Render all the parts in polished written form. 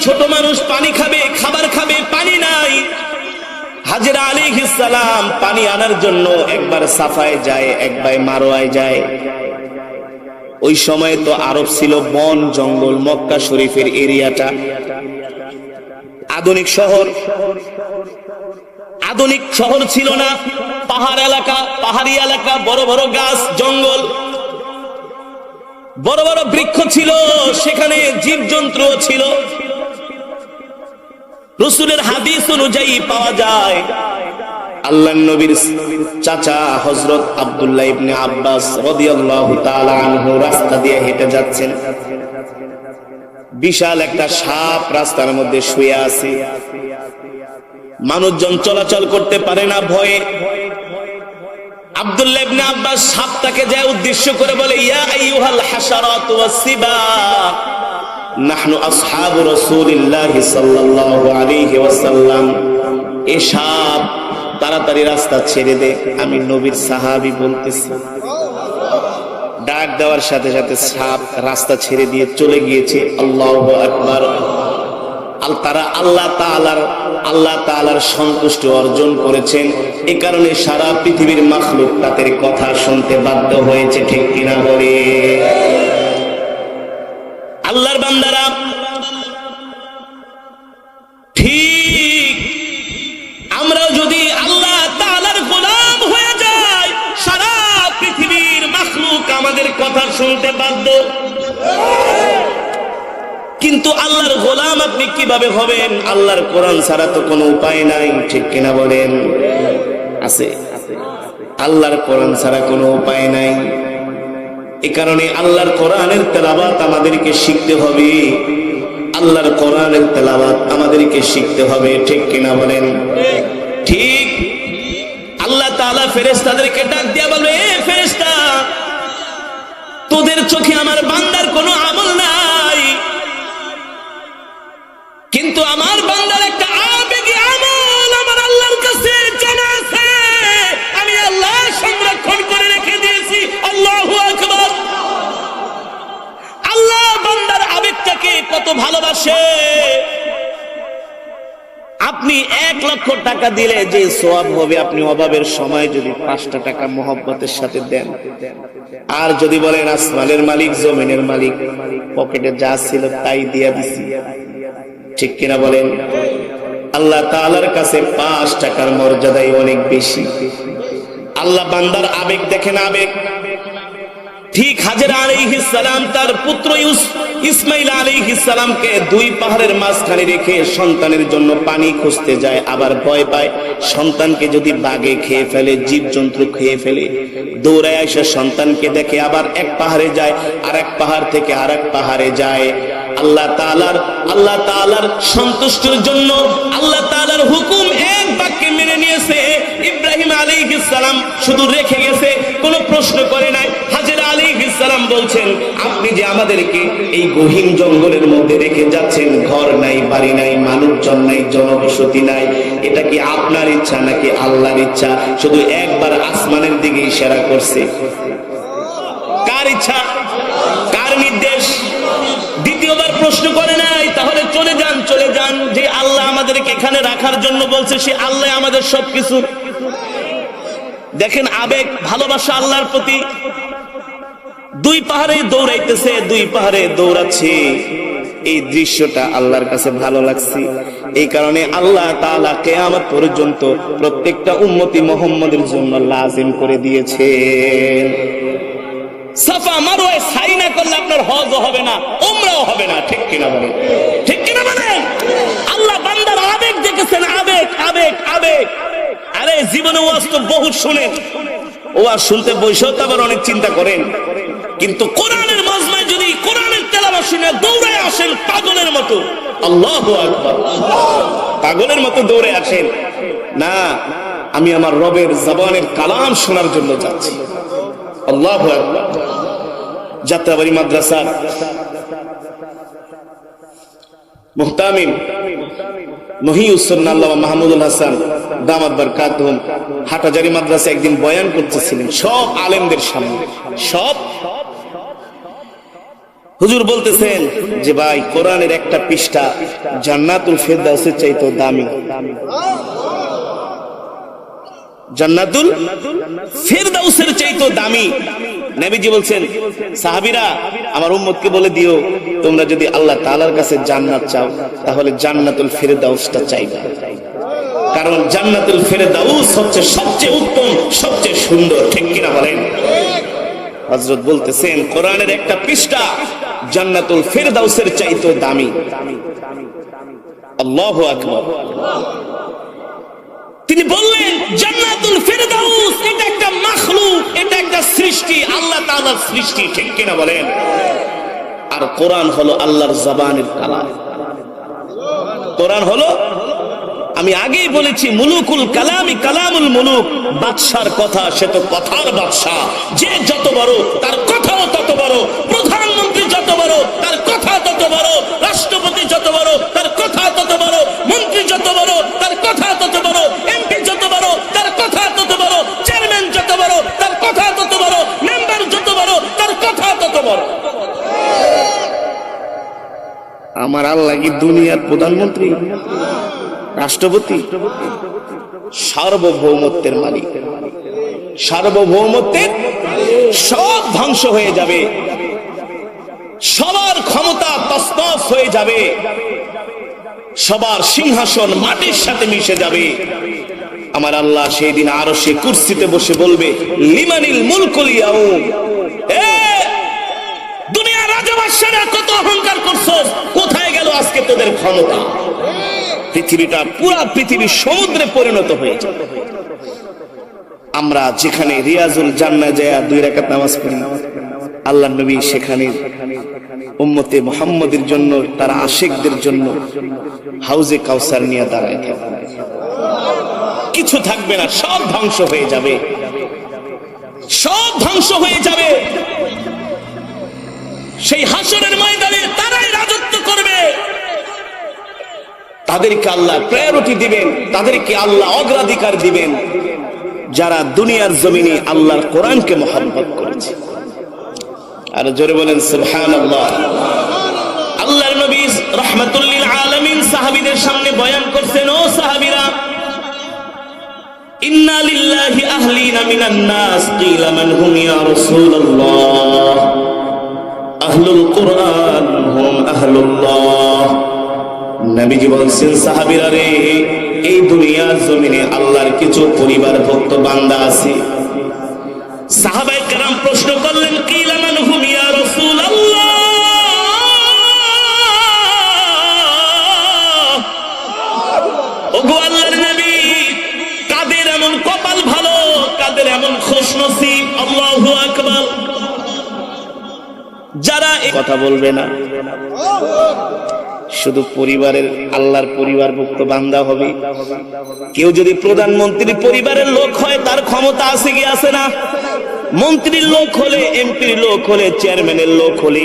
ছোট মানুষ পানি খাবে, খাবার খাবে, পানি নাই। হাজেরা আলাইহিস সালাম পানি আনার জন্য একবার সাফায় যায়, একবার মারওয়ায় যায়। ওই সময় তো আরব ছিল বন জঙ্গল, মক্কা শরীফের এরিয়াটা আধুনিক শহর ছিল না, পাহাড় এলাকা, পাহাড়ি এলাকা, বড় বড় গাছ জঙ্গল, বড় বড় বৃক্ষ ছিল, সেখানে জীবজন্তু ছিল। রাসূলের হাদিস অনুযায়ী পাওয়া যায় আল্লাহর নবীর চাচা হযরত আব্দুল্লাহ ইবনে আব্বাস রাদিয়াল্লাহু তাআলা আনহু রাস্তা দিয়ে হেঁটে যাচ্ছেন। বিশাল একটা সাপ রাস্তার মধ্যে শুয়ে আছে, মানুষজন চলাচল করতে পারে না ভয়ে। আব্দুল্লাহ ইবনে আব্বাস সাপটাকে যায় উদ্দেশ্য করে বলে, ইয়া আইয়ুহাল হাশারাতু ওয়াস-সিবা নাহনু আসহাবু রাসূলিল্লাহি সাল্লাল্লাহু আলাইহি ওয়াসাল্লাম। এ সাপ তাড়াতাড়ি রাস্তা ছেড়ে দে, আমি নবীর সাহাবী বলতেছি। ডাক দেওয়ার সাথে সাথে সাপ রাস্তা ছেড়ে দিয়ে চলে গিয়েছে। আল্লাহু আকবার। তারা আল্লাহ তাআলার সন্তুষ্টি অর্জন করেছেন, এই কারণে সারা পৃথিবীর মাখলুক তাদের কথা শুনতে বাধ্য হয়েছে, ঠিক কিনা বলে? আল্লাহর বান্দারা, ঠিক আমরা যদি আল্লাহ তাআলার গোলাম হয়ে যাই, সারা পৃথিবীর মাখলুক আমাদের কথা শুনতে বাধ্য। কিন্তু আল্লাহর গোলাম আপনি কিভাবে হবেন? আল্লাহর কোরআন ছাড়া তো কোনো উপায় নাই, ঠিক কিনা বলেন? আছে, আল্লাহর কোরআন ছাড়া কোনো উপায় নাই। এই কারণে আল্লাহর কোরআনের তেলাওয়াত আমাদেরকে শিখতে হবে, আল্লাহর কোরআনের তেলাওয়াত আমাদেরকে শিখতে হবে, ঠিক কিনা বলেন? ঠিক। আল্লাহ তাআলা ফেরেশতাদেরকে ডাক দিয়া বলবে, এ ফেরেশতা, তোদের চোখে আমার বান্দার কোনো আমল নাই, কিন্তু আমার বান্দার একটা আবেগী আমল আমার আল্লাহর কাছে জানা আছে, আমি আল্লাহ সংরক্ষণ করে রেখে দিয়েছি। আল্লাহু আকবার। আল্লাহ বান্দার আবেগটাকে কত ভালোবাসে। আপনি 1 লক্ষ টাকা দিলে যে সওয়াব হবে, আপনি অভাবের সময় যদি 5টা টাকা মহব্বতের সাথে দেন, আর যদি বলেন আসমানের মালিক জমিনের মালিক, পকেটে যা ছিল তাই দিয়া দিছি, ঠিক কিনা বলেন? আল্লাহ তাআলার কাছে 5 টাকার মর্যাদাই অনেক বেশি। আল্লাহ বান্দার আবেগ দেখেন, আবেগ। ঠিক হাজেরা আলাইহিস সালাম তার পুত্র ইসমাইল আলাইহিস সালামকে 2 পাহাড়ের মাঝখানে রেখে সন্তানের জন্য পানি খুঁজতে যায়, আবার ভয় পায় সন্তানকে যদি বাঘে খেয়ে ফেলে, জীবজন্তু খেয়ে ফেলে। দৌড়ায় এসে সন্তানকে দেখে, আবার এক পাহাড়ে যায়, আর এক পাহাড় থেকে আর এক পাহাড়ে যায়। আল্লাহ তাআলার সন্তুষ্টির জন্য আল্লাহ তাআলার হুকুম এক বাক্যে মেনে নিয়েছে। ইব্রাহিম আলাইহিস সালাম শুধু রেখে গেছে, কোনো প্রশ্ন করে নাই। হাজেরা আলাইহিস সালাম বলছেন, আপনি যে আমাদেরকে এই গহীন জঙ্গলের মধ্যে রেখে যাচ্ছেন, ঘর নাই, বাড়ি নাই, মানুষজন নাই, জনবসতি নাই, এটা কি আপনার ইচ্ছা নাকি আল্লাহর ইচ্ছা? শুধু একবার আসমানের দিকে ইশারা করছে। কার ইচ্ছা, কার নির্দেশ? দ্বিতীয়বার প্রশ্ন করে নাই। তাহলে চলে যান, যে আল্লাহ আমাদেরকে এখানে রাখার জন্য বলছে, সে আল্লাহ আমাদের সবকিছু। দেখেন আবেগ, ভালোবাসা আল্লাহর প্রতি। 2 পাহাড়ে দৌড়াইতেছে, 2 পাহাড়ে দৌড়াচ্ছে, এই দৃশ্যটা আল্লাহর কাছে ভালো লাগছে। এই কারণে আল্লাহ তাআলা কিয়ামত পর্যন্ত প্রত্যেকটা উম্মতি মুহাম্মদের জন্য লাজিম করে দিয়েছেন। সাফা মারওয়ায় সাই না করলে আপনার হজও হবে না, উমরাও হবে না, ঠিক কিনা বলেন? ঠিক কিনা বলেন? আল্লাহ বান্দার আবেগ দেখেছেন, আবেগ আবেগ আবেগ। আরে জীবনে ওয়াজ তো বহুত শুনেন, ওয়াজ শুনতে বসেও তো আবার অনেক চিন্তা করেন, কিন্তু কোরআনের মাজমায় যদি কোরআনের তেলাওয়াত শুনে দৌড়ায় আসেন পাগলের মতো, আল্লাহু আকবার, পাগলের মতো দৌড়ে আসেন না, আমি আমার রবের জবানের কালাম শোনার জন্য যাচ্ছি। আল্লাহু আকবার। যাত্রাবাড়ি মাদ্রাসার মুহতামিম মহিউসুন্নাহ আল্লামা মাহমুদুল হাসান দামাত বারকাতুহুম হাটাজারি মাদ্রাসা একদিন বয়ান করতেছিলেন সব আলেমদের সামনে। সব হুজুর বলতেছেন যে ভাই কোরআনের একটা পৃষ্ঠা জান্নাতুল ফেরদাউসের চাইতে দামি। জান্নাতুল ফেরদাউসের চাইতে দামি। নবীজি বলছেন, সাহাবীরা আমার উম্মতকে বলে দিও, তোমরা যদি আল্লাহ তাআলার কাছে জান্নাত চাও তাহলে জান্নাতুল ফেরদাউসটা চাইবে, কারণ জান্নাতুল ফেরদাউস হচ্ছে সবচেয়ে উত্তম, সবচেয়ে সুন্দর। ঠিক কিনা বলেন? হযরত বলতেছেন কোরআনের একটা পৃষ্ঠা জান্নাতুল ফেরদাউসের চাইতে দামি। আল্লাহু আকবার। তিনি বললেন জান্নাতুল ফেরদাউস এটা একটা মাখলুক, এটা একটা সৃষ্টি, আল্লাহ তাআলার সৃষ্টি। ঠিক কিনা বলেন? আর কোরআন হলো আল্লাহর জবানের কালাম। কোরআন হলো, আমি আগেই বলেছি, মুলুকুল কালামি কালামুল মুলুক। বাদশার কথা সে তো কথার বাদশা, যে যত বড় তার কথাও তত বড়, প্রধানমন্ত্রী যত বড় তার কথা তত বড়, রাষ্ট্রপতি যত বড় তার কথা তত বড়, মন্ত্রী যত বড় তার কথা তত বড়, এমপি যত বড় তার কথা তত বড়, চেয়ারম্যান যত বড় তার কথা তত বড়, মেম্বার যত বড় তার কথা তত বড়। আমার আল্লাহ কি দুনিয়ার প্রধানমন্ত্রী, রাষ্ট্রপতি? সার্বভৌমত্বের মালিক। সার্বভৌমত্বের সব ধ্বংস হয়ে যাবে, সবার ক্ষমতা তছনছ হয়ে যাবে, সবার সিংহাসন মাটির সাথে মিশে যাবে। আমার আল্লাহ সেই দিন আরশে কুরসিতে বসে বলবে, লিমানিল মুলকুল ইয়াউম। দুনিয়ার রাজবাদশারা কত অহংকার করছস, কোথায় গেল আজকে তোদের ক্ষমতা? পৃথিবীটা, পুরা পৃথিবী সমুদ্রে পরিণত হয়েছে। আমরা যেখানে রিয়াজুল জান্নাহ যায় 2 রাকাত নামাজ পড়ি, আল্লাহর নবী সেখানে উম্মতে মুহাম্মাদের জন্য, তার আশিকদের জন্য হাউজে কাউসার নিয়ে দাঁড়ায় থাকবে। কিছু থাকবে না, সব ধ্বংস হয়ে যাবে, সব ধ্বংস হয়ে যাবে। সেই হাসরের ময়দানে তারাই রাজত্ব করবে, তাদেরকে আল্লাহ প্রায়োরিটি দিবেন, তাদেরকে আল্লাহ অগ্রাধিকার দিবেন যারা দুনিয়ার জমিনে আল্লাহর কোরআনকে মহব্বত করেছে। আর জোরে বলেন সুবহানাল্লাহ। আল্লাহর নবী রাহমাতুল লিল আলামিন সাহাবীদের সামনে বয়ান করছেন, ও সাহাবীরা, ইন্না লিল্লাহি আহলিনা মিনান নাস কিলা মান হুম ইয়া রাসূলুল্লাহ আহলুল কুরআন হুম আহলুল্লাহ। নবীজি বলছেন, সাহাবীরা রে, এই দুনিয়ার জমিনে আল্লাহর কিছু পরিবারভুক্ত বান্দা আছে। সাহাবায়ে কেরাম প্রশ্ন করলেন, কিলা মান হুম ইয়া রাসূলুল্লাহ, ওগো আল্লাহর নবী, কাদের এমন কপাল ভালো, কাদের এমন খুশনসিব? আল্লাহু আকবার। যারা কথা বলবে না, শুধু পরিবারের, আল্লাহর পরিবারভুক্ত বান্দা হবে। কেউ যদি প্রধানমন্ত্রীর পরিবারের লোক হয়, তার ক্ষমতা আছে কি আছে না? মন্ত্রীর লোক হলে, এমপির লোক হলে, চেয়ারম্যানের লোক হলে,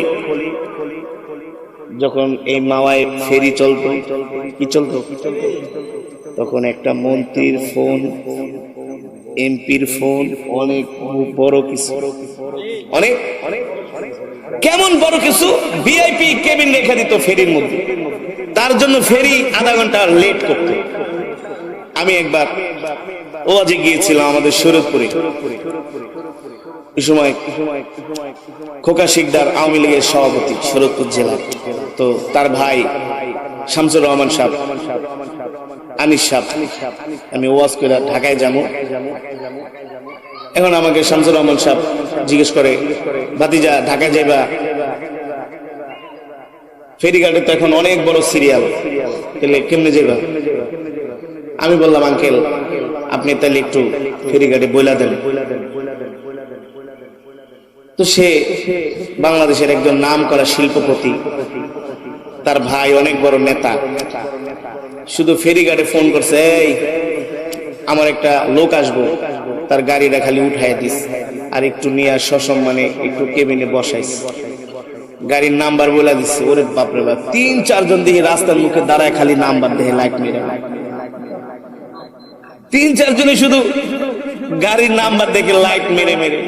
যখন এই মাওয়ায় ফেরি চলতো, কি চলতো, তখন একটা মন্ত্রীর ফোন, এমপির ফোন, অনেক বড় কিছু, অনেক কেমন বড় কিছু ভিআইপি কেবিন রেখে দিত ফেরির মধ্যে, তার জন্য ফেরি আধা ঘন্টা লেট করত। আমি একবার ওয়াজে গিয়েছিলাম আমাদের শরীয়তপুরে, এই সময় খোকা শিকদার আওয়ামী লীগের সভাপতি শরীয়তপুর জেলা, তো তার ভাই শামসুর রহমান সাহেব, আনিস সাহেব, আমি ওয়াজ করে ঢাকায় যাবো। এখন আমাকে শামসুর রহমান সাহেব জিজ্ঞেস করে, ভাতিজা ঢাকায় যাইবা? ফেরিঘাটে তো এখন অনেক বড় সিরিয়াল, তাহলে কেমনে যাইবা? আমি বললাম, আঙ্কেল আপনি তাহলে একটু ফেরিঘাটে বইলা দেন। তো সে বাংলাদেশের একজন নাম করা শিল্পপতি, তার ভাই অনেক বড় নেতা, শুধু ফেরিঘাটে ফোন করছে, এই আমার একটা লোক আসবো, তার গাড়িটা খালি উঠাই দিস আর একটু নিয়ে সসম্মানে একটু কেবিনে বসাইস। গাড়ির নাম্বার বলে দিচ্ছে। ওরে বাপরে বাপ, 3-4 জন দেখি রাস্তার মুখে দাঁড়ায় খালি নাম্বার দেখে লাইট মেরে, 3-4 জনে শুধু গাড়ির নাম্বার দেখে লাইট মেরে মেরে।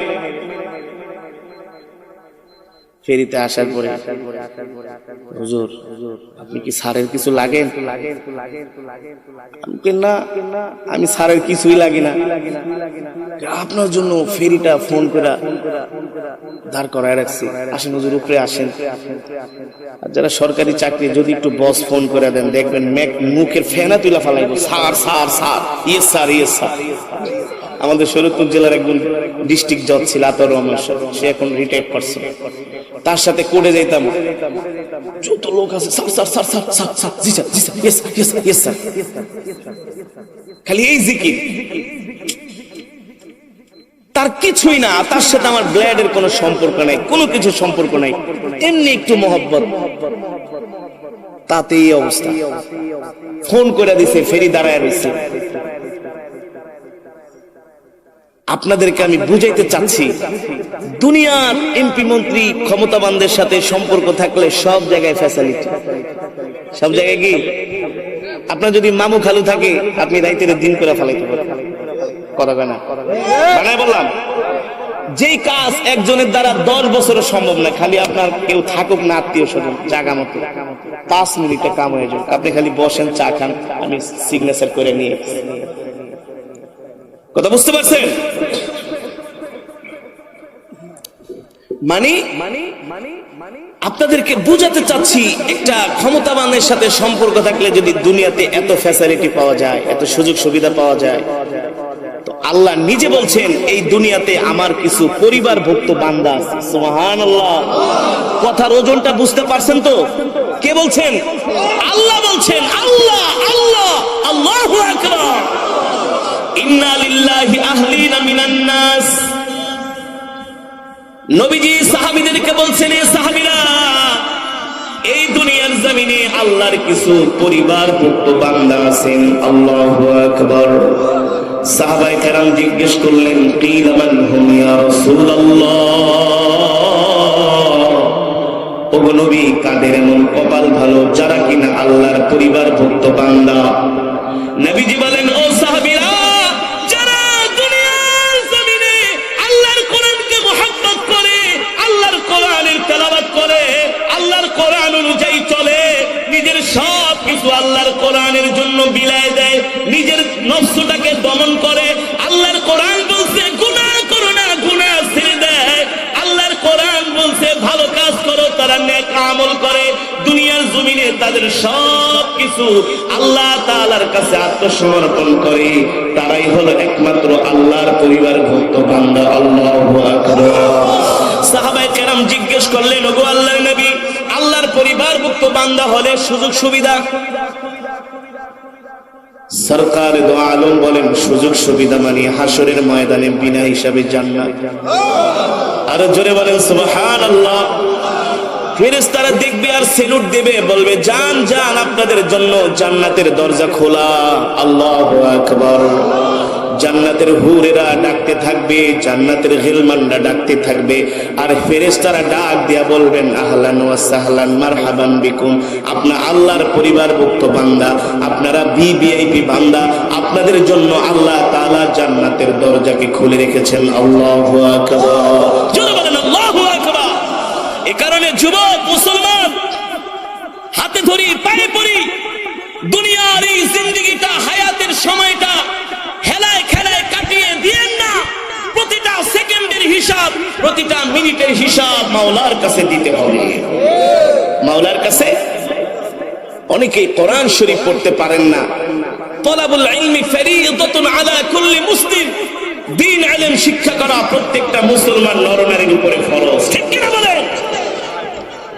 ফেরিতে আসার পরে, হুজুর আপনি কি স্যারের কিছু লাগেন? না, আমি স্যারের কিছুই লাগি না, আপনার জন্য ফেরিটা ফোন করে দাঁড় করায় রাখছি, আসেন হুজুর উপরে আসেন। আর যারা সরকারি চাকরি, যদি একটু বস ফোন করে দেন, দেখবেন মুখের ফেনা তুলা ফালাইব, স্যার স্যার স্যার, ইয়ে স্যার ইয়ে স্যার। আমাদের শরীয়তপুর জেলার একজন ডিস্ট্রিক্ট জজ ছিল আতর রহমান, সে এখন রিটায়ার করছে। তার সাথে কোর্টে যাইতাম, যত লোক আছে sir sir sir sir sir sir, ji sir ji sir, yes yes yes sir, খালি এই জিকির। তার কিছুই না, তার সাথে আমার ব্লাডের কোনো সম্পর্ক নাই, কোনো কিছু সম্পর্ক নাই, এমনি একটু মহব্বত, তাতে এই অবস্থা। ফোন করে দিছে, ফেরি দাঁড়ায় রয়েছে। আপনাদেরকে আমি বুঝাইতে চাচ্ছি, দুনিয়ার এমপি মন্ত্রী ক্ষমতাবানদের সাথে সম্পর্ক থাকলে সব জায়গায় ফ্যাসিলিটি, সব জায়গায় কি। আপনার যদি মামু খালু থাকে, আপনি রাইতের দিন করে ফেলাইতে পারেন, কথা কয় না, বানায় বললাম। যেই কাজ একজনের দ্বারা 10 বছরের সম্ভব না, খালি আপনার কেউ থাকুক না, আত্মীয় স্বজন, জায়গা মতো 5 মিনিটে কাম হয়ে যাবে। আপনি খালি বসেন, চা খান, আমি সিগনেচার করে নিয়ে। কথা বুঝতে পারছেন? মানে আপনাদেরকে বুঝাতে চাচ্ছি, একটা ক্ষমতাবানের সাথে সম্পর্ক থাকলে যদি দুনিয়াতে এত ফ্যাসিলিটি পাওয়া যায়, এত সুযোগ সুবিধা পাওয়া যায়, তো আল্লাহ নিজে বলছেন এই দুনিয়াতে আমার কিছু পরিবারভুক্ত বান্দা আছে। সুবহানাল্লাহ। কথার ওজনটা বুঝতে পারছেন তো? কে বলছেন? আল্লাহ বলছেন। আল্লাহ আল্লাহ, আল্লাহু আকবার। ইন্না লিল্লাহি আহলিনা মিনান নাস। নবীজি সাহাবীদেরকে বলছেন, এ সাহাবীরা, এই দুনিয়ার জমিনে আল্লাহর কিছু পরিবারভুক্ত বান্দা আছেন। আল্লাহু আকবার। সাহাবায়ে কেরাম জিজ্ঞেস করলেন, কিলা মান হুম ইয়া রাসূলুল্লাহ, ওগো নবী, কাদের এমন কপাল ভালো যারা কিনা আল্লাহর পরিবারভুক্ত বান্দা? নবীজি বলেন, ও সাহাবীরা, যারা দুনিয়ার জমিনে আল্লাহর কোরআনকে মুহাব্বত করে, আল্লাহর কোরআনের তেলাওয়াত করে, আল্লাহর কোরআন অনুযায়ী চলে, নিজের সব কিছু আল্লাহর কোরআনের জন্য বিলায় দেয়, নিজের নফসটাকে দমন করে। আল্লাহর কোরআন বলছে গুনাহ করো না, গুনাহ ছেড়ে দেয়। আল্লাহর কোরআন বলছে ভালো কাজ করো, তারা নেক আমল করে। দুনিয়ার জমিনে তাদের সব কিছু আল্লাহ তাআলার কাছে আত্মসমর্পণ করে। তারাই হলো একমাত্র আল্লাহর পরিবারভুক্ত বান্দা। আল্লাহু আকবার। সাহাবায়ে কেরাম জিজ্ঞেস করলেন, ওগো আল্লাহর নবী, আল্লাহর পরিবারভুক্ত বান্দা হলে সুযোগ সুবিধা? সরকার দো আলম বলেন, সুযোগ সুবিধা মানে হাসরের ময়দানে বিনা হিসাবে জান্নাত। আর জোরে বলেন সুবহানাল্লাহ। ফেরেশতারা দেখবে আর সেলুট দেবে, বলবে, যান যান, আপনাদের জন্য জান্নাতের দরজা খোলা। আল্লাহু আকবার। জান্নাতের হুরেরা ডাকতে থাকবে, জান্নাতের গিলমানরা ডাকতে থাকবে, আর ফেরেশতারা ডাক দিয়া বলবেন, আহলান ওয়া সাহলান মারহাবান বিকুম, আপনারা আল্লাহর পরিবারভুক্ত বান্দা, আপনারা ভিভিআইপি বান্দা, আপনাদের জন্য আল্লাহ তাআলা জান্নাতের দরজাকে খুলে রেখেছেন। আল্লাহু আকবার। জোরে বলেন আল্লাহু আকবার। এই কারণে যুবক মুসলমান, হাতে ধরি, পায়ে পড়ি, দুনিয়ার এই জিন্দেগিটা, হায়াতের সময়টা হেলায় খেলায় কাটিয়ে দিয়েন না। প্রতিটা সেকেন্ডের হিসাব, প্রতিটা মিনিটের হিসাব মাওলার কাছে দিতে হবে। মাওলার কাছে। অনেকে কোরআন শরীফ পড়তে পারেন না। তলাবুল ইলমি ফরিইদাতুন আলা কুল্লি মুসলিম। দ্বীন ইলম শিক্ষা করা প্রত্যেকটা মুসলমান নরনারীর উপরে ফরজ। ঠিক কি না বলেন?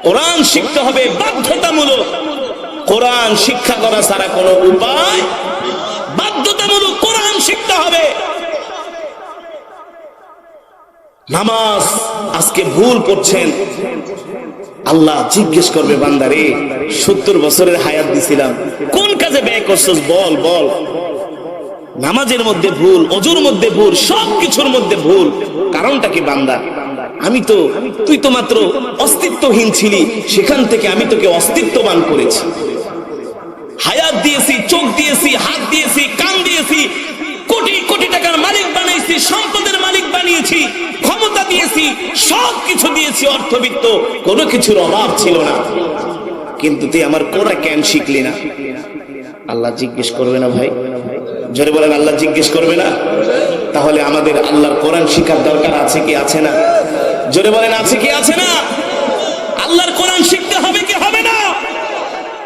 কোরআন শিখতে হবে বাধ্যতামূলক। কোরআন শিক্ষা করা ছাড়া কোনো উপায়, বাধ্যতামূলক কোরআন শিখতে হবে। নামাজ আজকে ভুল পড়ছেন, আল্লাহ জিজ্ঞেস করবে, বান্দারে 70 বছরের হায়াত দিছিলাম, কোন কাজে ব্যয় করছস? বল বল। নামাজের মধ্যে ভুল, ওযুর মধ্যে ভুল, সবকিছুর মধ্যে ভুল। কারণটা কি বান্দা? তুই তো মাত্র অস্তিত্বহীন ছিলি, সেখান থেকে আমি তোকে অস্তিত্ববান করেছি। হায়াত দিয়েছি, চোখ দিয়েছি, হাত দিয়েছি, কান দিয়েছি, কোটি কোটি টাকার মালিক বানাইছি, সম্পদের মালিক বানিয়েছি, ক্ষমতা দিয়েছি, দিয়েছি, সব কিছু দিয়েছি, অর্থবিত্ত, কোনো কিছুর অভাব ছিল না, কিন্তু তুই আমার কোরআন কেন শিখলি না? আল্লাহ জিজ্ঞেস করবে না ভাই? জোরে বলেন, আল্লাহ জিজ্ঞেস করবে না? তাহলে আমাদের আল্লাহর কোরআন শিখার দরকার আছে কি আছে না? জোরে বলেন, আছে কি আছে না? আল্লাহর কোরআন শিখতে হবে কি হবে না?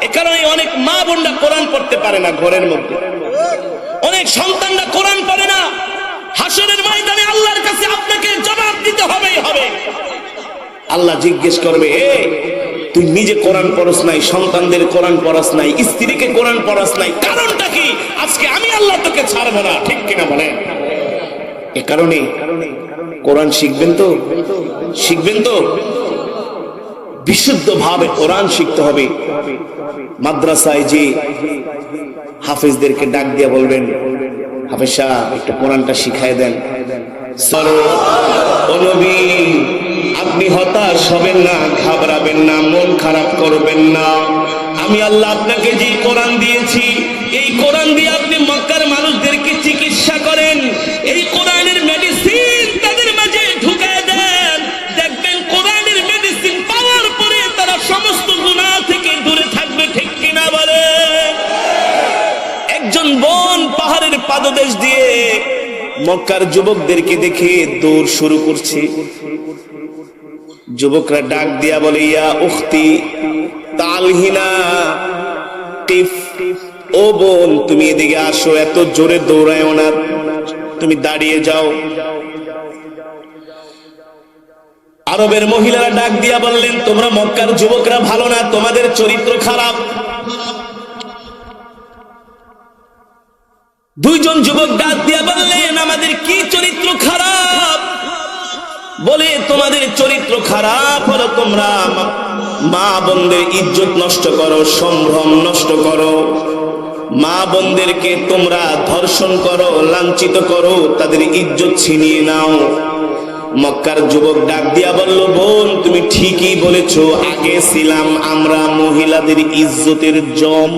এ কারণে অনেক মা বোনরা কোরআন পড়তে পারে না ঘরের মধ্যে, অনেক সন্তানরা কোরআন পড়ে না। হাসরের ময়দানে আল্লাহর কাছে আপনাকে জবাব দিতে হবেই হবে। আল্লাহ জিজ্ঞেস করবে, তুই নিজে কোরআন পড়স নাই, সন্তানদের কোরআন পড়াস নাই, স্ত্রীকে কোরআন পড়াস নাই, কারণটা কি? আজকে আমি আল্লাহ তোকে ছাড়বো না, ঠিক কিনা বলেন? এ কারণে কোরআন শিখবেন তো, শিখবেন তো, বিশুদ্ধ ভাবে কোরআন শিখতে হবে। মাদ্রাসায় যে হাফেজদেরকে ডাক দিয়া বলবেন, হাফেজ সাহেব একটু কোরআনটা শিখায় দেন। ও নবী, আপনি হতাশ হবেন না, ঘাবড়াবেন না, মন খারাপ করবেন না। আমি আল্লাহ আপনাকে যে কোরআন দিয়েছি, এই কোরআন দিয়ে আপনি মক্কার মানুষদেরকে চিকিৎসা করেন, এই কোরআনের মেডিসিন তাদের মাঝে ঢুকায় দেন। দেখবেন কোরআনের মেডিসিন পাওয়ার পরে তারা সমস্ত গুনাহ থেকে দূরে থাকবে, ঠিক কিনা বলে? একজন বোন পাহাড়ের পাদদেশ দিয়ে মক্কার যুবকদেরকে দেখে দৌড় শুরু করছে। যুবকরা ডাক দিয়া বলে, ইয়া উখতি তালহিনা কিফ, ও বোন তুমি এদিকে আসো, এত জোরে দৌড়ায়ও না, তুমি দাঁড়িয়ে যাও। আরবের মহিলারা ডাক দিয়া বললেন, তোমরা মক্কার যুবকরা ভালো না, তোমাদের চরিত্র খারাপ। দুইজন যুবক ডাক দিয়া বললেন, আমাদের কি চরিত্র খারাপ? বলে, তোমাদের চরিত্র খারাপ হলো তোমরা মা বোনদের ইজ্জত নষ্ট করো, সম্ভ্রম নষ্ট করো, মা বোনদেরকে তোমরা ধর্ষণ করো, লাঞ্ছিত করো, তাদের ইজ্জত ছিনিয়ে নাও। মক্কার যুবক ডাক দিয়া বলল, বোন তুমি ঠিকই বলেছ, আগে ছিলাম আমরা মহিলাদের ইজ্জতের জম,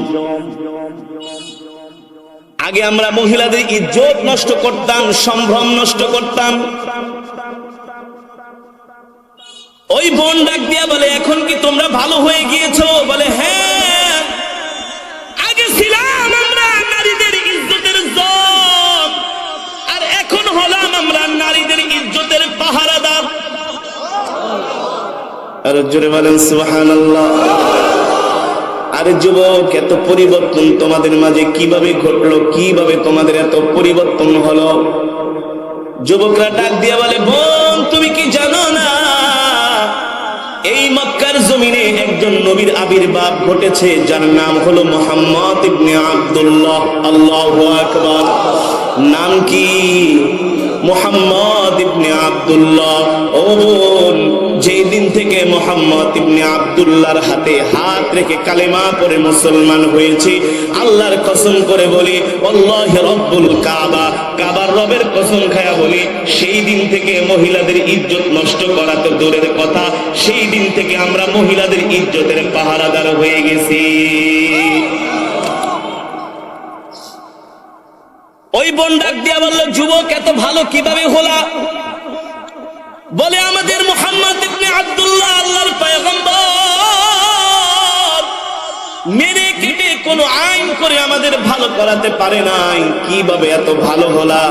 আগে আমরা মহিলাদের ইজ্জত নষ্ট করতাম, সম্ভ্রম নষ্ট করতাম। ওই বোন ডাক দিয়া বলে, এখন কি তোমরা ভালো হয়ে গিয়েছো? বলে, হ্যাঁ, আগে ছিলাম আমরা নারীদের ইজ্জতের জম, আর এখন হলাম আমরা নারীদের ইজ্জতের পাহারাদার। আর জোরে বলেন সুবহানাল্লাহ। আরে যুবক, এত পরিবর্তন তোমাদের মাঝে কিভাবে ঘটলো? কিভাবে তোমাদের এত পরিবর্তন হলো? যুবকরা ডাক দিয়া বলে, বোন তুমি কি জানো না, এই মক্কার জমিনে একজন নবীর আবির্ভাব ঘটেছে, যার নাম হলো মুহাম্মদ ইবনে আব্দুল্লাহ। আল্লাহু আকবার। নাম কি? মুহাম্মদ ইবনে আব্দুল্লাহ। ও বোন, যেই দিন থেকে মুহাম্মদ ইবনে আব্দুল্লাহর হাতে হাত রেখে কালেমা পড়ে মুসলমান হয়েছে, আল্লাহর কসম করে বলি, আল্লাহি রব্বুল কাবা, কাবার রবের কসম খায়া বলি, সেই দিন থেকে মহিলাদের ইজ্জত নষ্ট করা তো দূরের কথা, সেই দিন থেকে আমরা মহিলাদের ইজ্জতের পাহারাদার হয়ে গেছি। ওই বোন ডাক দিয়া বলল, যুবক এত ভালো কিভাবে হলা? বলে, আমাদের মুহাম্মদ ইবনে আব্দুল্লাহ আল্লাহর পয়গম্বর মেরে কেটে কোন আইন করে আমাদের ভালো করাতে পারে নাই, কিভাবে এত ভালো হলা?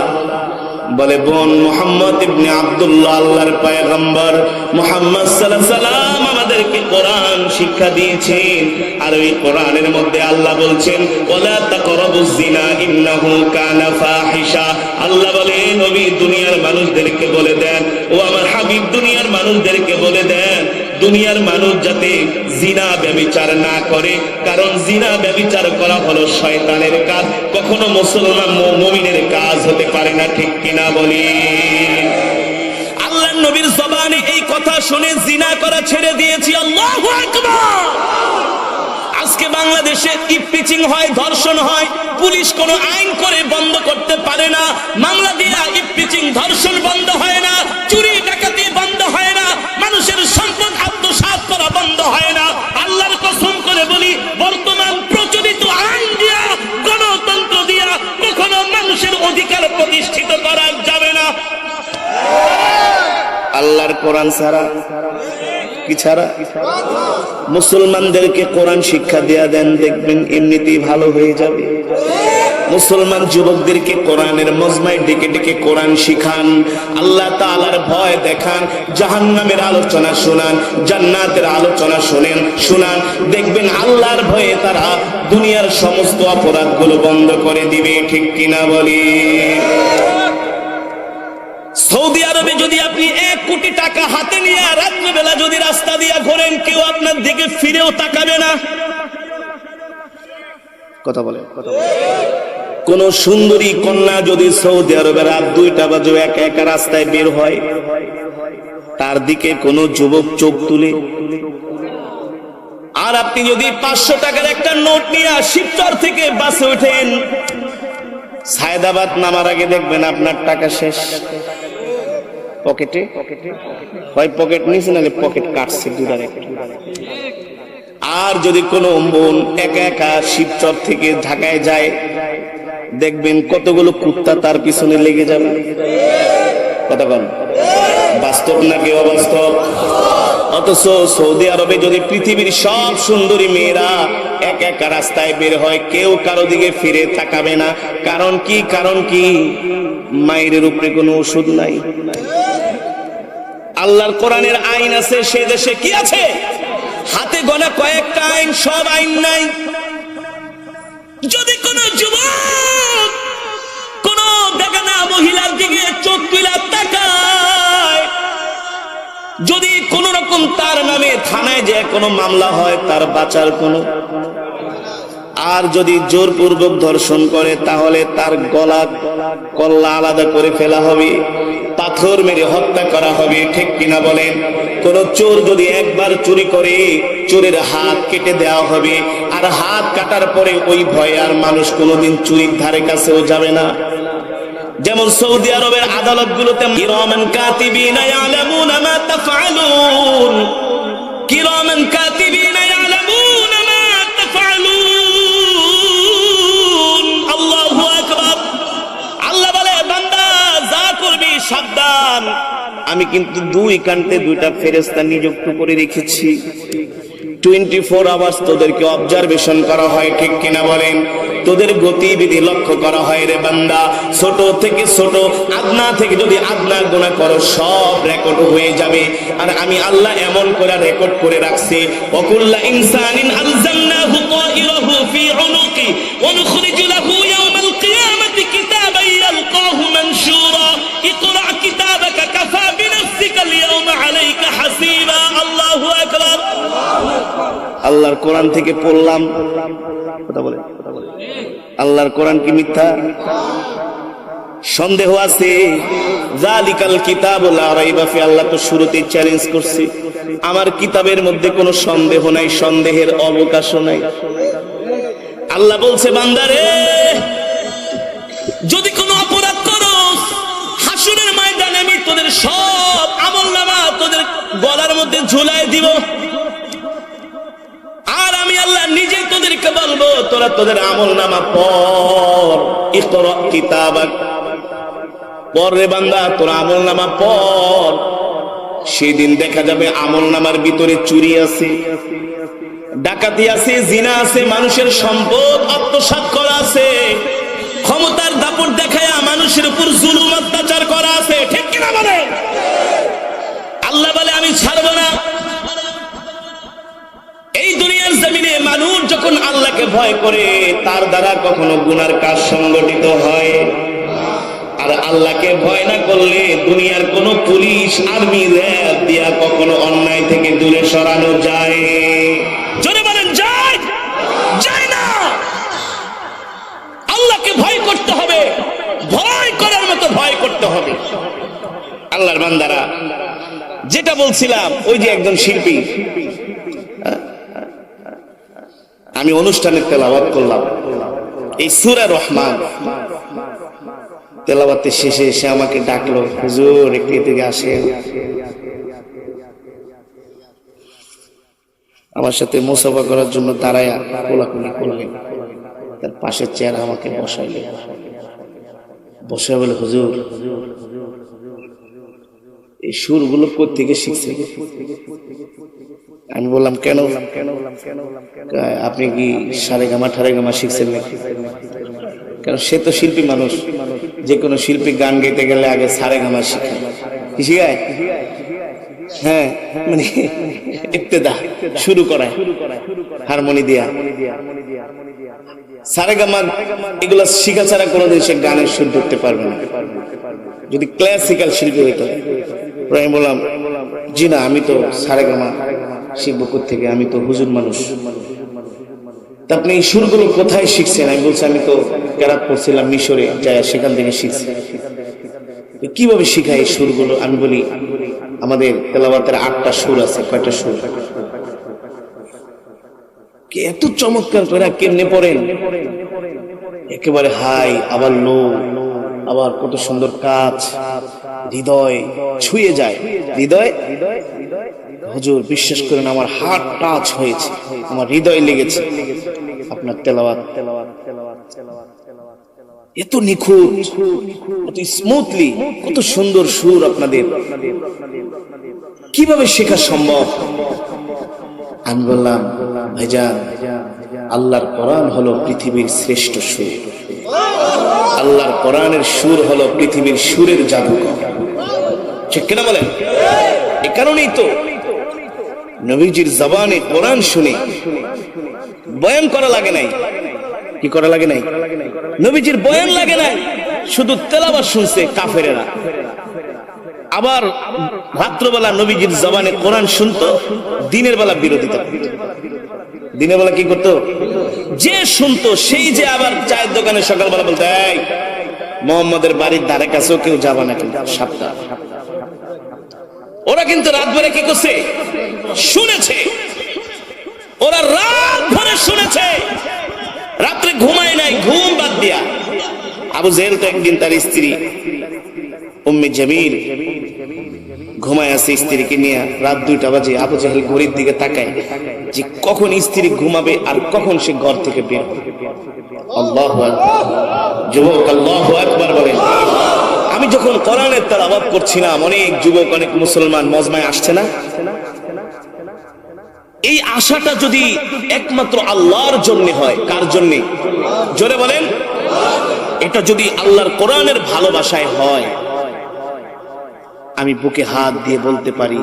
বলে, বোন মুহাম্মদ ইবনে আব্দুল্লাহ আল্লাহর পয়গম্বর মুহাম্মদ সাল্লাল্লাহু আলাইহি সাল্লাম আমাদেরকে কোরআন শিক্ষা দিয়েছেন, আর ওই কোরআনের মধ্যে আল্লাহ বলছেন, ওয়ালা তাকরাবুজ জিনা ইন্নাহু কানা ফাহিশা। আল্লাহ বলে, নবী দুনিয়ার মানুষদেরকে বলে দেন, ও আমার হাবিব দুনিয়ার মানুষদেরকে বলে দেন, দুনিয়ার মানুষ যাতে জিনা ব্যভিচার না করে, কারণ জিনা ব্যভিচার করা হলো শয়তানের কাজ, কখনো মুসলমান মুমিনের কাজ হতে পারে না, ঠিক কিনা বলি? আল্লাহর নবীর জবানে এই কথা শুনে জিনা করা ছেড়ে দিয়েছি। আল্লাহু আকবার। আজকে বাংলাদেশে ইপপিচিং হয়, ধর্ষণ হয়, পুলিশ কোনো আইন করে বন্ধ করতে পারে না, মামলা দিয়া ইপপিচিং ধর্ষণ বন্ধ হয় না, চুরি ডাকাতি বন্ধ হয় না, মানুষের সম্পদ আত্মসাৎ করা বন্ধ হয় না। আল্লাহর কসম করে বলি, বর্তমান প্রচলিত আইন দিয়া, গণতন্ত্র দিয়া কখনো মানুষের অধিকার প্রতিষ্ঠিত করা যাবে না। আল্লাহর কোরআন ছাড়া কি ছাড়া? মুসলমানদেরকে কোরআন শিক্ষা দেয়া দেন, দেখবেন এমনিতেই ভালো হয়ে যাবে। মুসলমান যুবকদেরকে কোরআনের মজমায় ডেকে ডেকে কোরআন শিখান, আল্লাহ তাআলার ভয় দেখান, জাহান্নামের আলোচনা শোনান, জান্নাতের আলোচনা শোনান। দেখবেন আল্লাহর ভয়ে তারা দুনিয়ার সমস্ত অপরাধগুলো বন্ধ করে দিবে। ঠিক কিনা বলি? সৌদি আরবে যদি আপনি 1 কোটি টাকা হাতে নিয়ে রাত্রিবেলা যদি রাস্তা দিয়ে ঘোরেন, কেউ আপনার দিকে ফিরেও তাকাবে না। কথা বলে কোন সুন্দরী কন্যা যদি সৌদি আরবে রাত 2টা বাজে একা একা রাস্তায় বের হয়, তার দিকে কোন যুবক চোখ তুলে? আর আপনি যদি 500 টাকার একটা নোট নিয়ে শিবচর থেকে বাসে ওঠেন, সায়দাবাদ নামার আগে দেখবেন আপনার টাকা শেষ পকেটে। হয় পকেট নিয়েছে, নাহলে পকেট কাটছে দুটার একটা। আর যদি কোনো বোন একা একা শিবচর থেকে ঢাকায় যায়, দেখবেন কতগুলো কুত্তা তার পিছনে লেগে যাবে। কথা বল, বাস্তব নাকি অবাস্তব? অথচ সৌদি আরবে যদি পৃথিবীর সব সুন্দরী মেয়েরা একা একা রাস্তায় বের হয়, কেউ কারো দিকে ফিরে তাকাবে না। কারণ কি? মায়ের উপরে কোনো ওষুধ নাই। আল্লাহর কোরআনের আইন আছে, সে দেশে কি আছে? হাতে গোনা কয়েকটা আইন, সব আইন নাই। যদি কোন যুবক কোন বেগানা মহিলার দিকে চোখ তুলে তাকায়, যদি কোন রকম তার নামে থানায় যে কোনো মামলা হয়, তার বাঁচার কোনো। আর যদি জোরপূর্বক ধর্ষণ করে, তাহলে তার গলা কল্লা আলাদা করে ফেলা হবে, পাথর মেরে হত্যা করা হবে। ঠিক কিনা বলেন? কোন চোর যদি একবার চুরি করে, চোরের হাত কেটে দেওয়া হবে। আর হাত কাটার পরে ওই ভয়ে আর মানুষ কোনোদিন চুরির ধারে কাছেও যাবে না। যেমন সৌদি আরবের আদালতগুলোতে কিরামান কাতিবিনা ইয়ালামুনা মা তাফআলুন, কিরামান কাতিবিনা ইয়ালামুনা মা তাফআলুন। আল্লাহু আকবার। আল্লাহ বলে, বান্দা যা করবি সাবধান, আমি কিন্তু 2 কান্তে 2টা ফেরেশতা নিযুক্ত করে রেখেছি। 24 আওয়ার্স তোদেরকে অবজারভেশন করা হয়। ঠিক কিনা বলেন? তোদের গতিবিধি লক্ষ্য করা হয় রে বান্দা। ছোট থেকে ছোট, আদনা থেকে যদি আদনা গুনাহ করো, সব রেকর্ড হয়ে যাবে। আর আমি আল্লাহ এমন করে রেকর্ড করে রাখছি, ওয়াকুল্লা ইনসানিন আলজামনাহু তাইরাহু ফি উনুকি ওয়া নুখরিজু লাহু ইয়াওমাল কিয়ামাতি কিতাবান ইয়ালকাহু মানশুরা ইকরা কিতাবাকা কাফা বিনাফসিকা আল-ইয়াওমা আলাইকা হাসিবা। আল্লাহু আকবার। আল্লাহর কোরআন থেকে পড়লাম। কথা বলে, আল্লাহর কোরআন কি মিথ্যা? সন্দেহ আছে? যালিকাল কিতাবু লা রাইবা ফি। আল্লাহ তো শুরুতেই চ্যালেঞ্জ করছে, আমার কিতাবের মধ্যে কোনো সন্দেহ নাই, সন্দেহের অবকাশও নাই। আল্লাহ বলছে, বান্দারে, যদি কোনো অপরাধ করো, হাসরের ময়দানে আমি তোদের সব আমলনামা তোদের গলার মধ্যে ঝুলায় দিব। আর আমি আল্লাহ নিজে তোদেরকে বলবো, তোরা তোদের আমলনামা পড়। ইকরা কিতাবাক, পড় রে বান্দা, তোরা আমলনামা পড়। সেদিন দেখা যাবে আমলনামার ভিতরে চুরি আছে, ডাকাতি আছে, জিনা আছে, মানুষের সম্পদ আত্মসাৎ করা আছে, ক্ষমতার দাপট দেখায়া মানুষের উপর জুলুম অত্যাচার করা আছে। ঠিক কিনা বলে? আল্লাহ বলে, আমি ছাড়বো না। এই দুনিয়ার জমিনে মানুষ যখন আল্লাহকে ভয় করে, তার দ্বারা কখনো গুনার কাজ সংগঠিত হয়। আর আল্লাহকে ভয় না করলে দুনিয়ার কোন পুলিশ, আর্মি, র্যাব দিয়া কখনো অন্যায় থেকে দূরে সরানো যায়? জোরে বলেন, যায়? যায় না। আল্লাহকে ভয় করতে হবে, ভয় করার মতো ভয় করতে হবে। আল্লাহর বান্দারা, যেটা বলছিলাম, ওই যে একজন শিল্পী, আমি অনুষ্ঠানে তেলাওয়াত করলাম এই সূরা রহমান, তেলাওয়াতের শেষে এসে আমাকে ডাকলো, হুজুর একটু এদিকে আসেন। আমার সাথে মুসাফা করার জন্য দাঁড়ায়া কোলাকুলি করলেন। তার পাশের চেয়ার আমাকে বসাইলেন। বসে বলে, হুজুর এই সুরগুলো কোত্থেকে শিখছে? আমি বললাম কেন? আপনি কি সারেগামা ঠারেগামা শিখছেন নাকি? কারণ সে তো শিল্পী মানুষ, যে কোনো শিল্পী গান গাইতে গেলে আগে সারেগামা শিখায়। কি শিখায়? হ্যাঁ, মানে ইবতেদা শুরু করায় হারমোনি দিয়া। সারেগামা এগুলা শিখা ছাড়া কোনোদিন সে গানের সুর ধরতে পারবে না, যদি ক্লাসিক্যাল শিল্পী হইতো। আমি বললাম জি না, আমি তো সারেগামা শিখবো কোত্থেকে, আমি তো হুজুর মানুষ। তা আপনি এই সুরগুলো কোথায় শিখছেন? আমি বলছি আমি তো কেরাত পড়ছিলাম মিশরে, যাই সেখান থেকে শিখছি। কিভাবে শিখায় এই সুরগুলো? আমি বলি আমাদের তেলাওয়াতের 8টা সুর আছে। কয়টা সুর? এত চমৎকার করে কেমনে পড়েন, একেবারে হাই আবার লো, আবার কত সুন্দর কাজ, হৃদয় ছুঁয়ে যায়। হৃদয়, হুজুর বিশ্বাস করেন আমার হার্ট টাচ হয়েছে, আমার হৃদয় লেগেছে আপনার তেলাওয়াত। এত নিখুঁত, এত স্মুথলি, কত সুন্দর সুর আপনাদের, কিভাবে শেখা সম্ভব? আমি বললাম ভাইজান, আল্লাহর কোরআন হলো পৃথিবীর শ্রেষ্ঠ সুর। আল্লাহর কোরআনের সুর হলো পৃথিবীর সুরের জাদুকর। ঠিক কিনা বলেন? এ কারণেই তো নবীজির জবানে কোরআন শুনে বয়ান করা লাগে নাই। কি করা লাগে নাই? নবীজির বয়ান লাগে নাই, শুধু তেলাওয়াত শুনছে কাফেরেরা। আবার রাত্রবেলা নবীজির জবানে কোরআন শুনতো, দিনের বেলা বিরোধিতা। দিনের বেলা কি করতো? যে শুনতো সেই যে আবার চায়ের দোকানে সকালবেলা বলতো, এই মোহাম্মদের বাড়ির ধারে কাছেও কেউ যাবা না কিন্তু, সাবধান। ওরা কিন্তু রাত ভরে কি করছে? শুনেছে। ওরা রাত ভরে শুনেছে, রাত্রে ঘুমায় নাই, ঘুম বাদ দিয়া। আবু জেহেল তো একদিন তার স্ত্রী উম্মে জামিল ঘুমায় আছে স্ত্রীকে নিয়ে, রাত 2টা বাজে। আবু জেহেল ঘড়ির দিকে তাকায় যে কখন স্ত্রী ঘুমাবে আর কখন সে ঘর থেকে বের হবে। আল্লাহু আকবার, যুবক আল্লাহু আকবার বলেন। আমি যখন কোরআনের তেলাওয়াত করছিলাম, অনেক যুবক, অনেক মুসলমান মজমায় আসছে না? এই আশাটা যদি একমাত্র আল্লাহর জন্য হয়, কার জন্য? জোরে বলেন। এটা যদি আল্লাহর কোরআনের ভালোবাসায় হয়, আমি বুকে হাত দিয়ে বলতে পারি,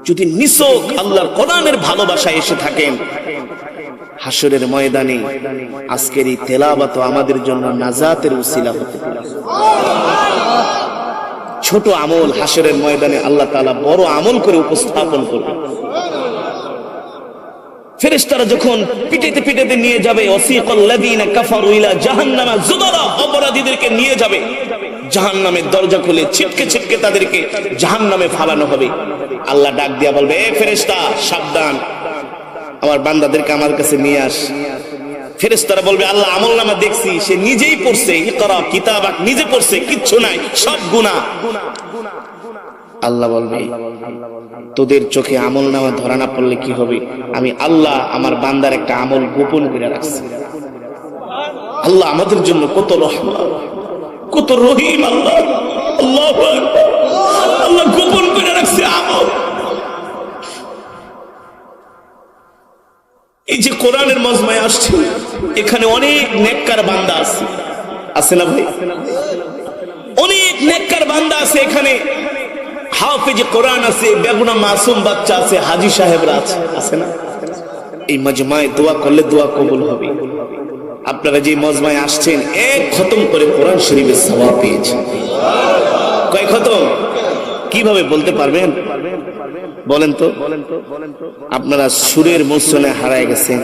যদি নিছক আল্লাহর কোরআনের ভালোবাসায় এসে থাকেন, হাসরের ময়দানে আজকের এই তেলাওয়াত আমাদের জন্য নাজাতের উসিলা হতে পারে। ছোট আমল হাসরের ময়দানে আল্লাহ তাআলা বড় আমল করে উপস্থাপন করবে। ফেরেশতারা যখন পিটাইতে পিটাইতে নিয়ে যাবে, ওয়াসিকাল্লাযীনা কাফারু ইলা জাহান্নামা যুবারা, অপরাধীদেরকে নিয়ে যাবে জাহান্নামের দরজা খুলে, ছিটকে ছিটকে তাদেরকে জাহান্নামে ফালানো হবে। আল্লাহ ডাক দিয়া বলবে, এ ফেরেশতা সাবধান, আমার বান্দাদেরকে আমার কাছে নিয়ে আস। ফেরেশতারা বলবে, আল্লাহ আমলনামা দেখছি, সে নিজেই পড়ছে, ইকরা কিতাবাক, নিজে পড়ছে, কিচ্ছু নাই, সব গুনাহ। আল্লাহ বলবে, তোদের চোখে আমলনামা ধরা না পড়লে কি হবে? আমি আল্লাহ আমার বান্দার একটা আমল গোপন করে রাখছি। আল্লাহ আমাদের জন্য কত রহমান, কত রহিম। আল্লাহ আল্লাহু আকবার, আল্লাহ গোপন করে রাখছে আমল। এই যে কোরআনের মজমায় আসছে, এখানে অনেক নেককার বান্দা আছে, আছে না ভাই? অনেক নেককার বান্দা আছে এখানে, হাফেজ কোরআন আছে, বেগুনা মাসুম বাচ্চা আছে, হাজী সাহেবরা আছে, আছে না? এই মজমায় দোয়া করলে দোয়া কবুল হবে। আপনারা যে মজমায় আসছেন, এক খতম করে কোরআন শরীফের সওয়াব পেয়েছেন। কয় খতম? কিভাবে বলতে পারবেন? বলেন তো। আপনারা সুরের মূর্ছনায় হারায় গেছেন,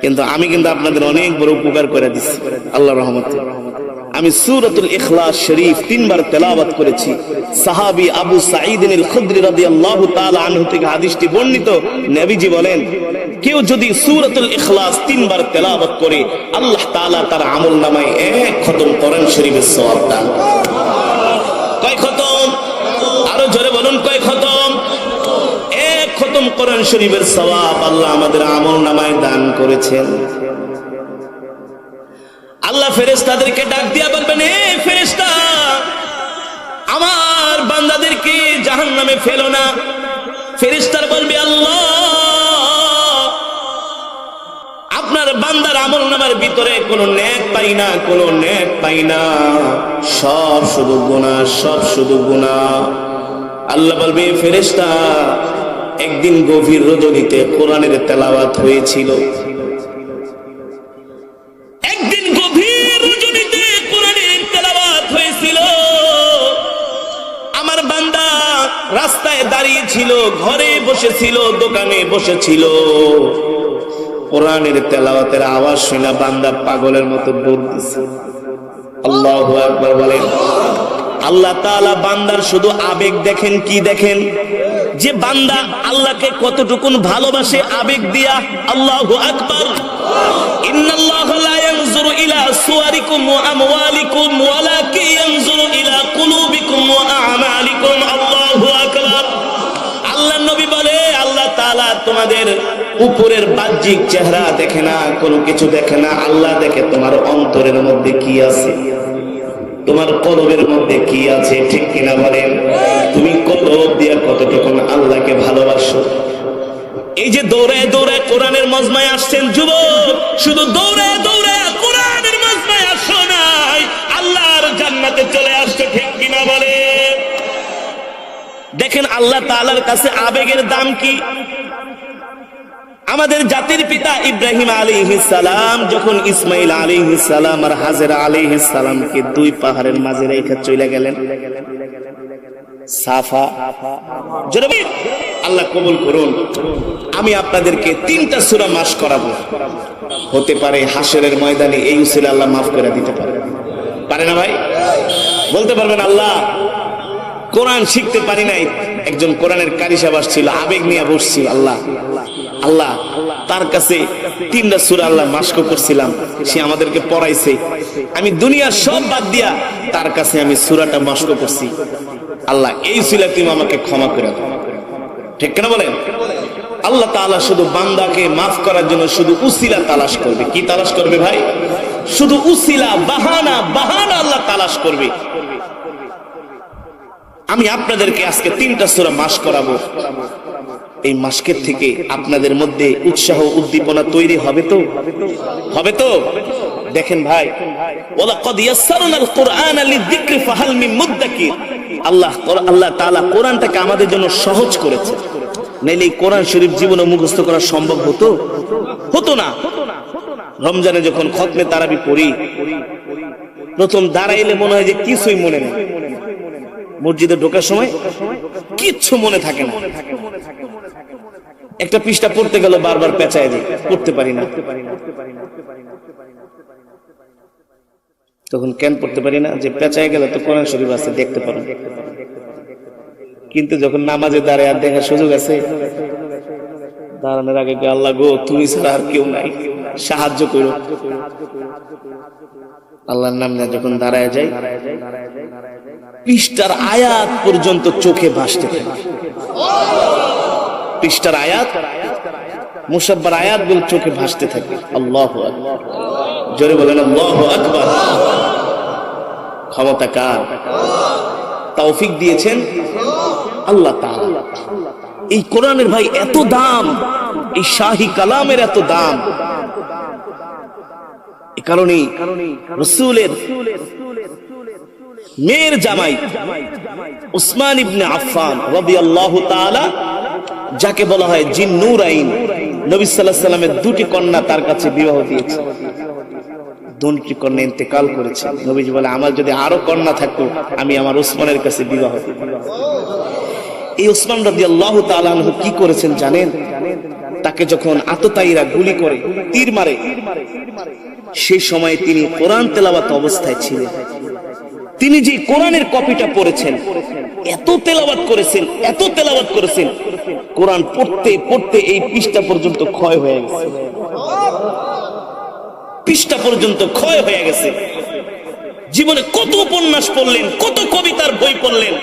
কিন্তু আমি কিন্তু আপনাদের অনেক বড় উপকার করে দিচ্ছি আল্লাহর রহমতে। আমি সূরাতুল ইখলাস শরীফ 3 বার তেলাওয়াত করেছি। সাহাবী আবু সাঈদ আল খুদরি রাদিয়াল্লাহু তাআলা আনহু থেকে হাদিসটি বর্ণিত, নবীজি বলেন, কেউ যদি সূরাতুল ইখলাস 3 বার তেলাওয়াত করে, আল্লাহ তাআলা তার আমলনামায় এক খতম কোরআন শরীফের সওয়াব দান। কয় খতম? আরো জোরে বলুন, কয় খতম? এক খতম কোরআন শরীফের সওয়াব আল্লাহ আমাদের আমলনামায় দান করেছেন। আল্লাহ ফেরেশতাদেরকে ডাক দিয়া বলবেন, এ ফেরেশতা, আমার বান্দাদেরকে জাহান্নামে ফেলো না। ফেরেশতারা বলবে, আল্লাহ আপনার বান্দার আমলনামার ভিতরে কোনো নেক পাই না, কোনো নেক পাই না, সব শুধু গুনাহ, সব শুধু গুনাহ। আল্লাহ বলবে, ফেরেশতা একদিন গভীর রজনীতে কোরআনের তেলাওয়াত হয়েছিল, একদিন গভীর রজনীতে কোরআনের তেলাওয়াত হয়েছিল। আমার বান্দা রাস্তায় দাঁড়িয়ে ছিল, ঘরে বসেছিল, দোকানে বসেছিল, কোরআনের তেলাওয়াতের আওয়াজ শুনে বান্দা পাগলের মতো দৌড়তেছে। আল্লাহু আকবার বলেন। আল্লাহ তাআলা বান্দার শুধু আবেগ দেখেন, কি দেখেন? যে বান্দা আল্লাহকে কতটুকুন ভালোবাসে আবেগ দিয়া। আল্লাহু আকবার। ইন্নাল্লাহা লা ইয়ানজুরু ইলা সুওয়ারিকুম ওয়া আমওয়ালিকুম ওয়ালাকিন ইয়ানজুরু ইলা কুলুবিকুম ওয়া আ'মালিকুম। আল্লাহু আকবার। আল্লাহ নবী বলে, আল্লাহ তাআলা তোমাদের উপরের বাহ্যিক চেহারা দেখে না, কোনো কিছু দেখে না, আল্লাহ দেখে তোমার অন্তরের মধ্যে কি আছে, তোমার কলবের মধ্যে কি আছে, ঠিক কিনা বলেন? তুমি কলব দিয়া কতটুকু আল্লাহকে ভালোবাসো। এই যে দৌড়ে দৌড়ে কোরআনের মজমায় আসছেন যুবক, শুধু দৌড়ে দৌড়ে কোরআনের মজমায় আসো নাই, আল্লাহর জান্নাতে চলে আসছো, ঠিক কিনা বলে? দেখেন আল্লাহ তাআলার কাছে আবেগের দাম কি। আমাদের জাতির পিতা ইব্রাহিম আলাইহিস সালাম যখন ইসমাইল আলাইহিস সালাম আর হাজেরা আলাইহিস সালামকে দুই পাহাড়ের মাঝে রেখে চলে গেলেন সাফা। আল্লাহ কবুল করুন, আমি আপনাদেরকে 3টা সূরা মাস করাবো। হতে পারে হাসরের ময়দানে এই উসিলা আল্লাহ মাফ করে দিতে পারে। পারে না ভাই? বলতে পারবেন আল্লাহ কোরআন শিখতে পারি নাই, একজন কোরআনের কারি সাহেব ছিল, আবেগ নিয়ে বসছিল, আল্লাহ আল্লাহ তার কাছে 3টা সূরা আল্লাহ মাস্ক করছিলাম, সে আমাদেরকে পড়াইছে, আমি দুনিয়ার সব বাদ দিয়া তার কাছে আমি সূরাটা মাস্ক করছি, আল্লাহ এই উসিলা তুমি আমাকে ক্ষমা করে দাও। ঠিক কেন বলেন? আল্লাহ তাআলা শুধু বান্দাকে মাফ করার জন্য শুধু উসিলা তালাশ করবে। কি তালাশ করবে ভাই? শুধু উসিলা, বাহানা, বাহানা আল্লাহ তালাশ করবে। আমি আপনাদেরকে আজকে 3টা সূরা মাস করাবো। এই মাসকের থেকে আপনাদের মধ্যে উৎসাহ উদ্দীপনা তৈরি হবে তো? হবে তো? দেখেন ভাই, ওয়ালাকাদ ইয়াসসারনাল কুরআনা লিযিকরি ফাহাল মিন মুদ্দাকির। আল্লাহ তাআলা কোরআনটাকে আমাদের জন্য সহজ করেছে, নাইলে এই কোরআন শরীফ জীবনে মুখস্থ করা সম্ভব হতো? হতো না। রমজানে যখন খতমে তারাবি পড়ি, প্রথম দাঁড়াইলে মনে হয় যে কিছুই মনে নেই, মসজিদে ঢোকার সময় কিচ্ছু মনে থাকে না, একটা পৃষ্ঠা পড়তে গেল বারবার পেঁচায় দিই, পড়তে পারি না। তখন কেন পড়তে পারি না? যে পেঁচায় গেলে তো কোরআন শরীফ আছে, দেখতে পারো। কিন্তু যখন নামাজে দাঁড়ায় আর দেখার সুযোগ আছে, দাঁড়ানোর আগে আল্লাহ গো তুমি ছাড়া আর কেউ নাই, সাহায্য করো। আল্লাহর নাম না যখন দাঁড়ায় যায়, পৃষ্ঠার আয়াত পর্যন্ত চোখে ভাসতে থাকে। পৃষ্ঠার আয়াত, মুসাব্বার আয়াতগুলো চোখে ভাসতে থাকে। আল্লাহু আকবার। জোরে বলেন আল্লাহু আকবার। ক্ষমতা কার? তৌফিক দিয়েছেন আল্লাহ তাআলা। এই কোরআনের ভাই এত দাম, এই শাহী কালামের এত দাম। এই কারণেই রাসূলের মেয়ের জামাই উসমান ইবনে আফফান রাদিয়াল্লাহু তাআলা, যাকে বলা হয় জিন্নুরাইন, নবী সাল্লাল্লাহু আলাইহি সাল্লামের 2টি কন্যা তার কাছে বিবাহ দিয়েছে। 2টি কন্যা ইন্তেকাল করেছে। নবীজি বলে, আমার যদি আরো কন্যা থাকতো আমি আমার উসমানের কাছে বিবাহ দিতাম। এই উসমান রাদিয়াল্লাহু তাআলা আনহু কি করেছেন জানেন? তাকে যখন আততায়ীরা গুলি করে, তীর মারে, সেই সময় তিনি কোরআন তেলাওয়াত অবস্থায় ছিলেন। তিনি যে কোরআনের কপিটা পড়েছেন, এত তেলাওয়াত করেছেন, এত তেলাওয়াত করেছেন, কোরআন পড়তে পড়তে এই পৃষ্ঠা পর্যন্ত ক্ষয় হয়ে গেছে, পৃষ্ঠা পর্যন্ত ক্ষয় হয়ে গেছে। জীবনে কত উপন্যাস পড়লেন, কত কবিতার বই পড়লেন,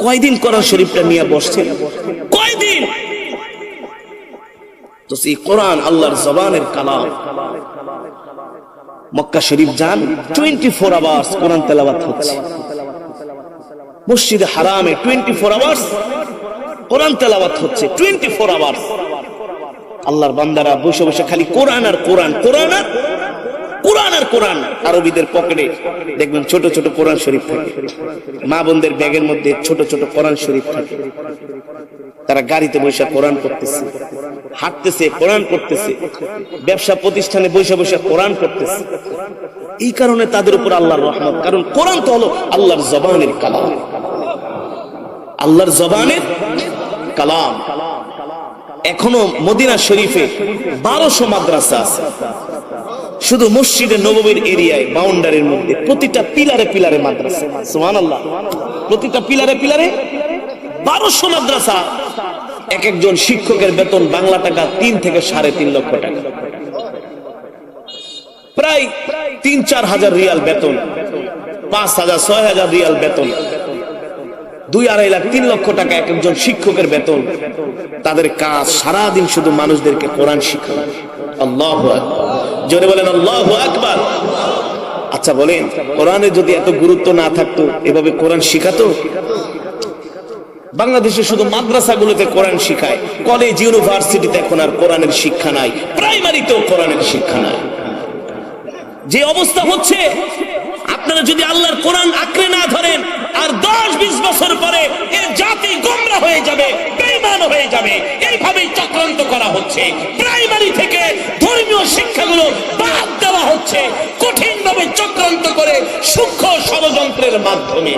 কয়দিন কোরআন শরীফটা নিয়ে বসছেন? কয়দিন? তো সেই কোরআন আল্লাহর জবানের কালাম। মক্কা শরীফ যান, 24 আওয়ার্স কোরআন তেলাওয়াত হচ্ছে। মসজিদে হারামে 24 আওয়ার্স কোরআন তেলাওয়াত হচ্ছে, 24 আওয়ার্স। আল্লাহর বান্দারা বসে বসে খালি কোরআন আর কোরআন, কোরআন আর কোরআন আর কোরআন। আরবিদের পকেটে দেখবেন ছোট ছোট কোরআন শরীফ থাকে, মা বোনদের ব্যাগের মধ্যে ছোট ছোট কোরআন শরীফ থাকে। তারা গাড়িতে বসে কোরআন পড়তেছে, হাঁটতেছে কোরআন পড়তেছে, ব্যবসা প্রতিষ্ঠানে বসে বসে কোরআন পড়তেছে। এই কারণে তাদের উপর আল্লাহর রহমত, কারণ কোরআন তো হলো আল্লাহর জবানের কালাম, আল্লাহর জবানের কালাম। এখনো মদিনা শরীফে 1200 মাদ্রাসা আছে, শুধু মসজিদে নববীর এরিয়ায় বাউন্ডারির মধ্যে প্রতিটা পিলারে পিলারে মাদ্রাসা। সুবহানাল্লাহ, প্রতিটা পিলারে পিলারে 1200 মাদ্রাসা। এক একজন শিক্ষকের বেতন বাংলা টাকা 3 থেকে 3.5 লক্ষ টাকা, প্রায় 3-4 হাজার রিয়াল বেতন, 5,000-6,000 রিয়াল বেতন, 2-2.5 লাখ 3 লক্ষ টাকা এক একজন শিক্ষকের বেতন। তাদের কাজ সারাদিন শুধু মানুষদেরকে কোরআন শিখানো। আল্লাহু আকবার, জোরে বলেন আল্লাহু আকবার। আচ্ছা বলেন, কোরআনে যদি এত গুরুত্ব না থাকতো এভাবে কোরআন শিখাতো? বাংলাদেশে শুধু মাদ্রাসাগুলোতে কোরআন শিখায়, কলেজ ইউনিভার্সিটিতে এখন আর কোরআনের শিক্ষা নাই, প্রাইমারিতেও কোরআনের শিক্ষা নাই। যে অবস্থা হচ্ছে, আপনারা যদি আল্লাহর কোরআন আঁকড়ে না ধরেন, আর 10-20 বছর পরে এ জাতি গোমরা হয়ে যাবে, বেঈমান হয়ে যাবে। এইভাবেই চক্রান্ত করা হচ্ছে, প্রাইমারি থেকে ধর্মীয় শিক্ষাগুলো বাদ দেওয়া হচ্ছে, কঠিনভাবে চক্রান্ত করে সূক্ষ্ম ষড়যন্ত্রের মাধ্যমে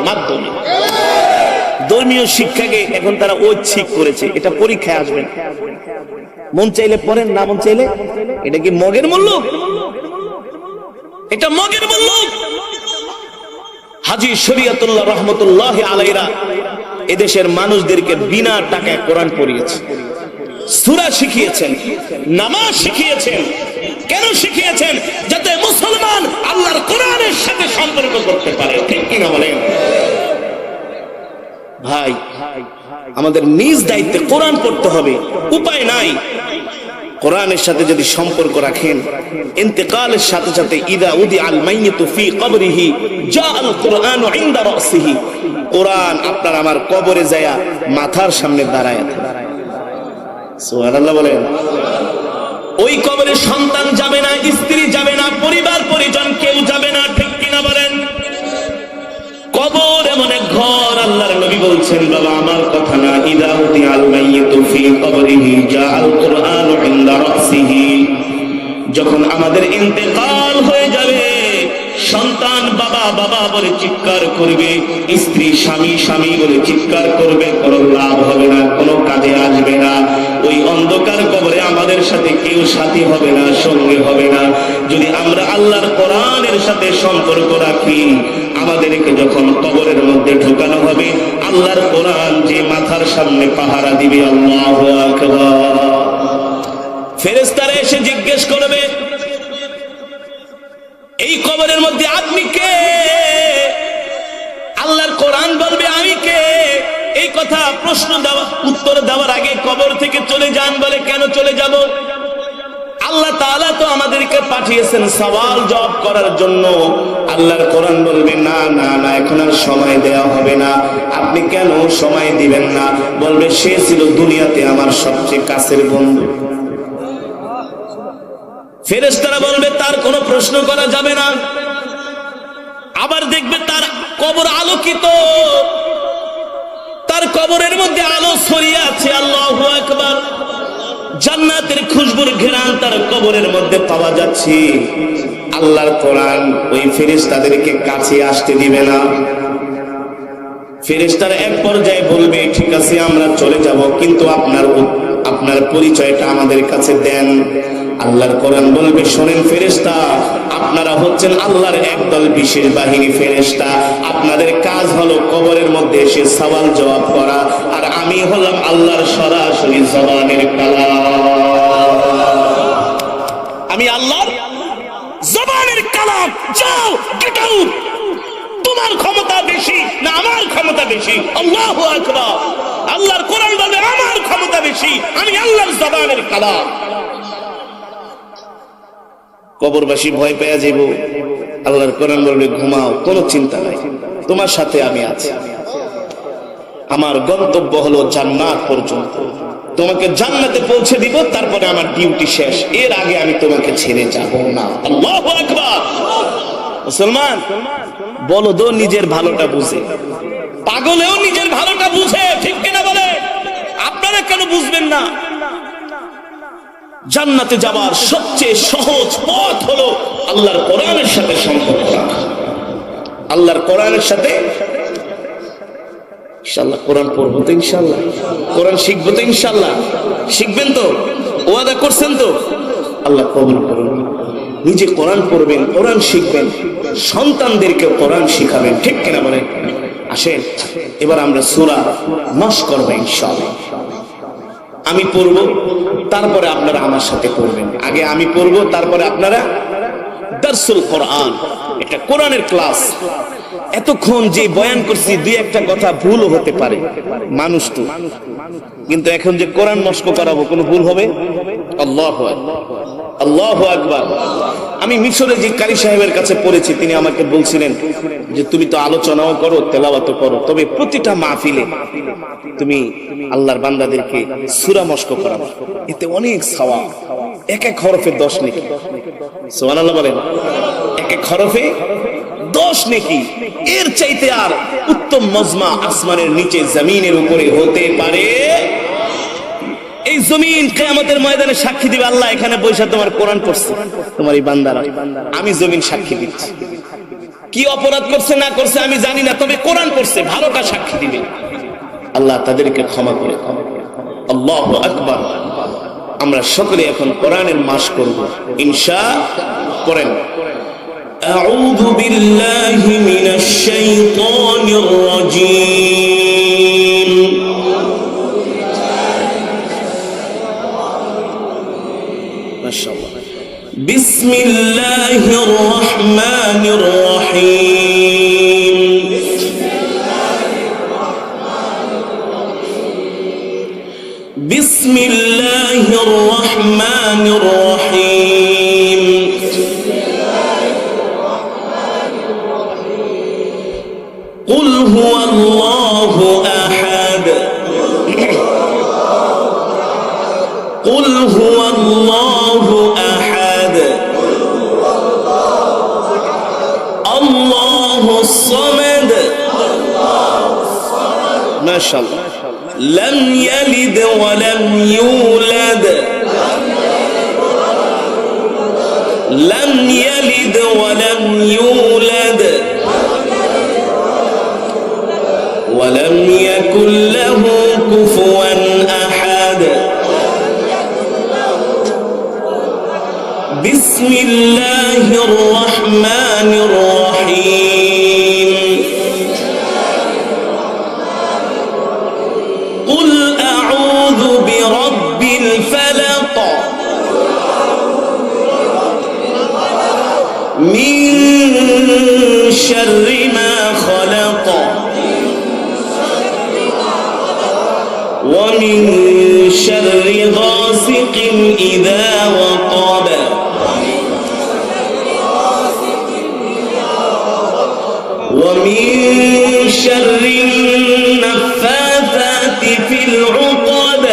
ধর্মীয় শিক্ষাকে এখন তারা ঐচ্ছিক করেছে। এটা পরীক্ষায় আসবেন, মন চাইলে পড়েন, না মন চাইলে। এটা কি মগের মূল্য? এটা মগের মূল্য। হাজী শরীয়তুল্লাহ রহমতুল্লাহ আলাইহিরা এদেশের মানুষদেরকে বিনা টাকায় কোরআন পড়িয়েছে, সূরা শিখিয়েছেন, নামাজ শিখিয়েছেন। কেন শিখিয়েছেন? যাতে মুসলমান আল্লাহর কোরআনের সাথে সম্পর্ক করতে পারে, ঠিক কিনা বলেন? ভাই, আমাদের নিজ দায়িত্বে কোরআন পড়তে হবে, উপায় নাই। কোরআনের সাথে যদি সম্পর্ক রাখেন, ইন্তেকালের সাথে সাথে ইদা উদি আল মাইয়িতু ফি কবরিহি জাআল কুরআনু ইনদা রাসিহি, কোরআন আপনার আমার কবরে যায়া মাথার সামনে দাঁড়ায় থাকে। সুবহানাল্লাহ বলেন। ওই কবরে সন্তান যাবে না, স্ত্রী যাবে না, পরিবার পরিজন কেউ যাবে না, ঠিক কিনা বলেন? কবর এমন এক ঘর, আল্লাহর নবী বলছেন, বাবা আমার কথা না, ইদা উদি আল মাইয়িতু ফি কবরিহি জাআল কুরআনু ইনদা রাসিহি, যখন আমাদের ইন্তেকাল হয়ে যাবে, সন্তান বাবা বাবা বলে চিৎকার করবে, স্ত্রী স্বামী স্বামী বলে চিৎকার করবে, কোনো লাভ হবে না, কোনো কাজে আসবে না। ওই অন্ধকার কবরে আমাদের সাথে কেউ সাথী হবে না, সঙ্গে হবে না। যদি আমরা আল্লাহর কোরআনের সাথে সম্পর্ক রাখি, আমাদেরকে যখন কবরের মধ্যে ঢোকানো হবে, আল্লাহর কোরআন যে মাথার সামনে পাহারা দিবে। আল্লাহু আকবার। ফেরেশতারা এসে জিজ্ঞেস করবে, এই কবরের মধ্যে আপনি কে? আল্লাহর কোরআন বলবে আমি কে। এই কথা প্রশ্ন দেওয়া, উত্তর দেওয়ার আগে কবর থেকে চলে যান। বলে কেন চলে যাব? আল্লাহ তাআলা তো আমাদেরকে পাঠিয়েছেন সওয়াল জবাব করার জন্য। আল্লাহর কোরআন বলবে না না না, এখন আর সময় দেওয়া হবে না। আপনি কেন সময় দিবেন না? বলবে সে ছিল দুনিয়াতে আমার সবচেয়ে কাছের বন্ধু। ফেরেশতারা বলবে তার কোনো প্রশ্ন করা যাবে না। আবার দেখবে তার কবর আলোকিত, তার কবরের মধ্যে আলো ছড়িয়ে আছে। আল্লাহু আকবার। জান্নাতের খুশবুর ঘ্রাণ তার কবরের মধ্যে পাওয়া যাচ্ছে। আল্লাহর কোরআন ওই ফেরেশতাদেরকে কাছে আসতে দিবে না। ফেরেশতারা এক পর্যায়ে বলবে, ঠিক আছে আমরা চলে যাব, কিন্তু আপনার পরিচয়টা আমাদের কাছে দেন। আল্লাহর কোরআন বলবে, শোনেন ফেরেশতা, আপনারা হচ্ছেন আল্লাহর একদল বিশেষ বাহিনী ফেরেশতা। আপনাদের কাজ হলো কবরের মধ্যে এসে সওয়াল জবাব করা, আর আমি হলাম আল্লাহর সরাসরি জবানের কালাম। আমি আল্লাহর জবানের কালাম। যাও, গেট আউট। তোমার ক্ষমতা বেশি না আমার ক্ষমতা বেশি? আল্লাহু আকবার। আল্লাহর কোরআন বলে আমার ক্ষমতা বেশি, আমি আল্লাহর জবানের কালাম। কবরবাসী ভয় পেয়ে যাব। আল্লাহর কোরআন বলবে ঘুমাও, কোনো চিন্তা নাই, তোমার সাথে আমি আছি। আমার গন্তব্য হলো জান্নাত পর্যন্ত। তোমাকে জান্নাতে পৌঁছে দিব, তারপরে আমার ডিউটি শেষ, এর আগে আমি তোমাকে ছেড়ে যাব না। আল্লাহু আকবার। মুসলমান বলদও নিজের ভালোটা বুঝে, পাগলেও নিজের ভালোটা বুঝে, ঠিক কিনা বলে? আপনারা কেন বুঝবেন না? জান্নাতে যাবার সবচেয়ে সহজ পথ হলো আল্লাহর কোরআনের সাথে সম্পর্ক রাখা। আল্লাহর কোরআনের সাথে ইনশাআল্লাহ কোরআন পড়বো তো, ইনশাআল্লাহ কোরআন শিখবো তো, ইনশাআল্লাহ শিখবেন তো, ওয়াদা করছেন তো? আল্লাহ কবুল করুন। নিজে কোরআন পড়বেন, কোরআন শিখবেন, সন্তানদেরকে কোরআন শিখাবেন, ঠিক কিনা বলেন? আসেন এবার আমরা সূরা মাস করবো ইনশাআল্লাহ। আমি পড়ব, তারপরে আপনারা আমার সাথে পড়বেন। আগে আমি পড়ব, তারপরে আপনারা। দারসুল কোরআন, এটা কোরআনের ক্লাস। এতক্ষণ যে বয়ান করছি, দুই একটা কথা ভুলও হতে পারে, মানুষ তো, কিন্তু এখন যে কোরআন মস্ক করাবো, কোনো ভুল হবে? আল্লাহু আকবার, আল্লাহু আকবার। আমি মিশরে যে কারি সাহেবের কাছে পড়েছি, তিনি আমাকে বলছিলেন যে তুমি তো আলোচনাও করো, তেলাওয়াতও করো, তবে প্রতিটা মাহফিলে তুমি আল্লাহর বান্দাদেরকে সূরা মস্ক করাবো, এতে অনেক সওয়াব। এক এক হরফে 10 নেকি। সুবহানাল্লাহ বলেন। এক এক হরফে 10 নেকি। এর চাইতে আর উত্তম মজমা আসমানের নিচে জমিনের উপরে হতে পারে? এই জমিন কিয়ামতের ময়দানে সাক্ষী দিবে, আল্লাহ এখানে বৈশা তোমার কোরআন পড়ছে, তোমার এই বান্দারা। আমি জমিন সাক্ষী দিচ্ছি। কি অপরাধ করছে না করছে আমি জানি না, তবে কোরআন পড়ছে, ভালোটা সাক্ষী দিবে। আল্লাহ তাদেরকে ক্ষমা করে। আল্লাহু আকবার। আমরা সকলে এখন কোরআনের মাস করব ইনশাআল্লাহ। পড়েন। আউযু বিল্লাহি মিনাশ শাইতানির রাজীম। মাশাআল্লাহ। বিসমিল্লাহির রহমানির রহিম। বিসমিল্লাহির রহমানির রহিম। কুল হুয়াল্লাহু আহাদ। কুল হুয়াল্লাহু আহাদ। আল্লাহুস সামাদ। মাশাআল্লাহ। لم يلد ولم يولد. لم يلد ولم يولد. ولم يكن له كفوا أحد. بسم الله الرحمن الرحيم. قل أعوذ برب الفلق. من شر ما خلق. ومن شر غاسق إذا وقب. ومن شر النفاثات في العقد.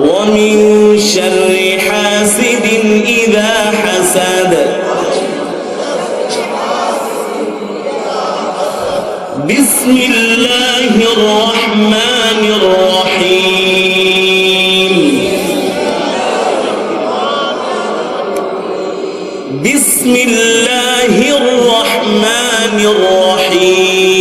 ومن شر حاسد إذا حسد. بسم الله الرحمن الرحيم. بسم الله الرحمن الرحيم.